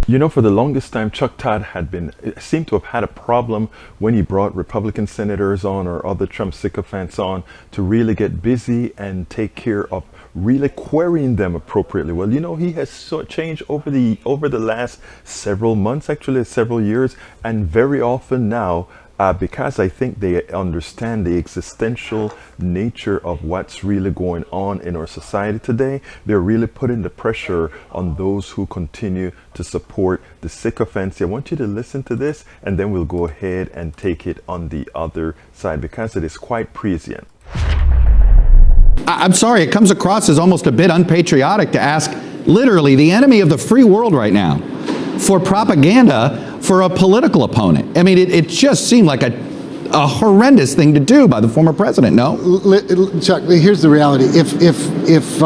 You know, for the longest time, Chuck Todd seemed to have had a problem when he brought Republican senators on or other Trump sycophants on to really get busy and take care of really querying them appropriately. Well, you know, he has changed over the last several months, actually several years, and very often now, because I think they understand the existential nature of what's really going on in our society today, they're really putting the pressure on those who continue to support the sycophants. I want you to listen to this, and then we'll go ahead and take it on the other side, because it is quite prescient. I'm sorry, it comes across as almost a bit unpatriotic to ask literally the enemy of the free world right now for propaganda for a political opponent. I mean, it just seemed like a horrendous thing to do by the former president, no? Chuck, here's the reality. If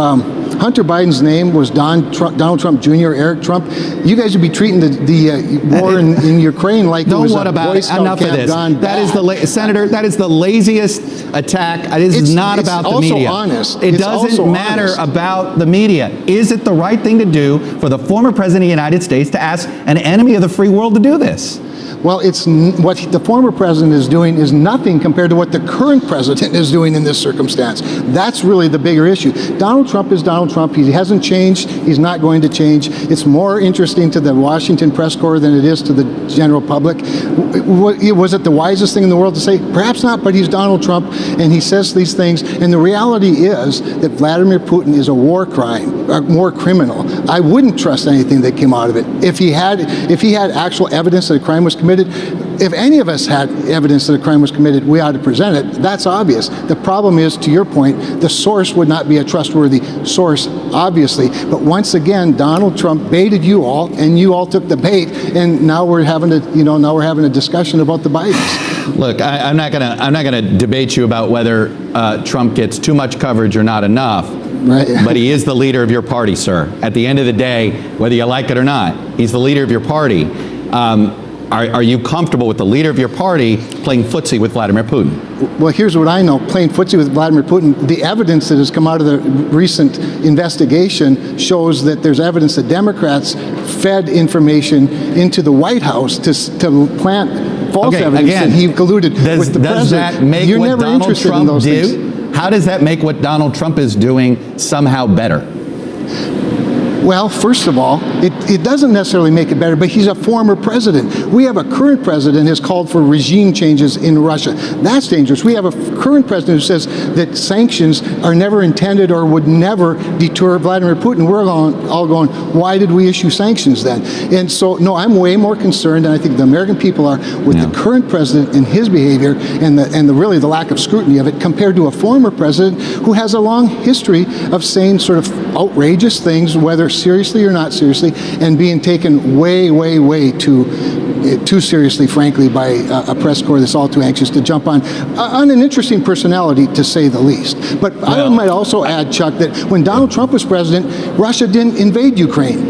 Hunter Biden's name was Donald Trump Jr., Eric Trump, you guys would be treating the war in Ukraine like it was a Boy Scout enough camp of this. gone bad. That is Senator, that is the laziest attack. This is not about the media. Honest. It doesn't matter about the media. Is it the right thing to do for the former president of the United States to ask an enemy of the free world to do this? Well, what the former president is doing is nothing compared to what the current president is doing in this circumstance. That's really the bigger issue. Donald Trump is Donald Trump. He hasn't changed. He's not going to change. It's more interesting to the Washington press corps than it is to the general public. Was it the wisest thing in the world to say? Perhaps not, but he's Donald Trump, and he says these things. And the reality is that Vladimir Putin is a war crime, a war criminal. I wouldn't trust anything that came out of it. If he had actual evidence that a crime was committed, if any of us had evidence that a crime was committed, we ought to present it. That's obvious. The problem is, to your point, the source would not be a trustworthy source, obviously. But once again, Donald Trump baited you all, and you all took the bait, and now we're having a discussion about the Bidens. Look, I'm not gonna debate you about whether Trump gets too much coverage or not enough. Right. But he is the leader of your party, sir. At the end of the day, whether you like it or not, he's the leader of your party. Are you comfortable with the leader of your party playing footsie with Vladimir Putin? Well, here's what I know. Playing footsie with Vladimir Putin, the evidence that has come out of the recent investigation shows that there's evidence that Democrats fed information into the White House to plant false evidence that he colluded with the president. Does that make You're what never Donald interested Trump in those do? things. How does that make what Donald Trump is doing somehow better? Well, first of all, it doesn't necessarily make it better, but he's a former president. We have a current president who has called for regime changes in Russia. That's dangerous. We have a current president who says that sanctions are never intended or would never deter Vladimir Putin. We're all going, why did we issue sanctions then? And so, no, I'm way more concerned, and I think the American people are, with the current president and his behavior and really the lack of scrutiny of it compared to a former president who has a long history of saying sort of outrageous things, whether seriously or not seriously, and being taken way, way, way too seriously, frankly, by a press corps that's all too anxious to jump on an interesting personality, to say the least. But I might also add, Chuck, that when Donald Trump was president, Russia didn't invade Ukraine.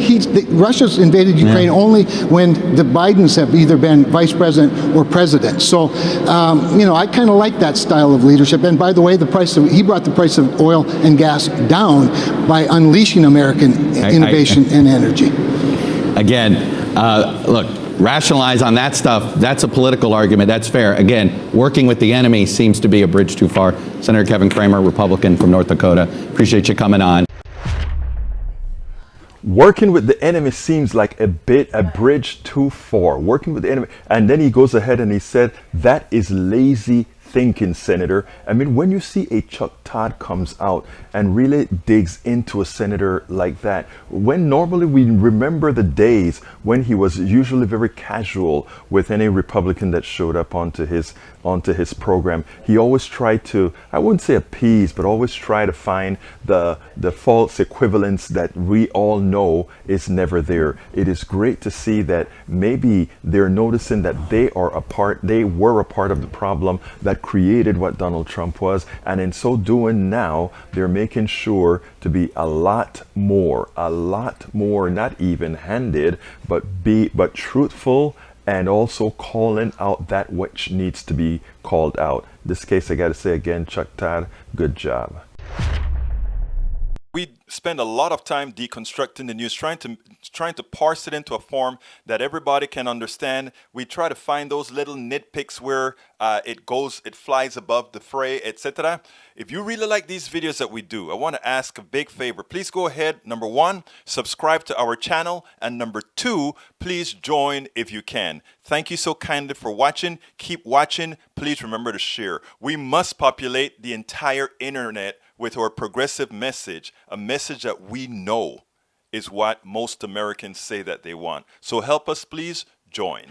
Russia's invaded Ukraine only when the Bidens have either been vice president or president. So, I kind of like that style of leadership. And by the way, he brought the price of oil and gas down by unleashing American innovation and energy. Again, look, rationalize on that stuff. That's a political argument. That's fair. Again, working with the enemy seems to be a bridge too far. Senator Kevin Cramer, Republican from North Dakota. Appreciate you coming on. Working with the enemy seems like a bridge too far. Working with the enemy. And then he goes ahead and he said, that is lazy thinking, Senator. I mean, when you see a Chuck Todd comes out and really digs into a senator like that, when normally we remember the days when he was usually very casual with any Republican that showed up onto his program, he always tried to, I wouldn't say appease, but always try to find the false equivalence that we all know is never there. It is great to see that maybe they're noticing that they were a part of the problem that created what Donald Trump was, and in so doing now they're making sure to be a lot more not even-handed, but truthful, and also calling out that which needs to be called out. In this case, I got to say again, Chuck Todd, good job. We spend a lot of time deconstructing the news, trying to parse it into a form that everybody can understand. We try to find those little nitpicks where it flies above the fray, etc. If you really like these videos that we do, I want to ask a big favor. Please go ahead. Number one, subscribe to our channel, and number two, please join if you can. Thank you so kindly for watching. Keep watching. Please remember to share. We must populate the entire internet with our progressive message, a message that we know is what most Americans say that they want. So help us, please join.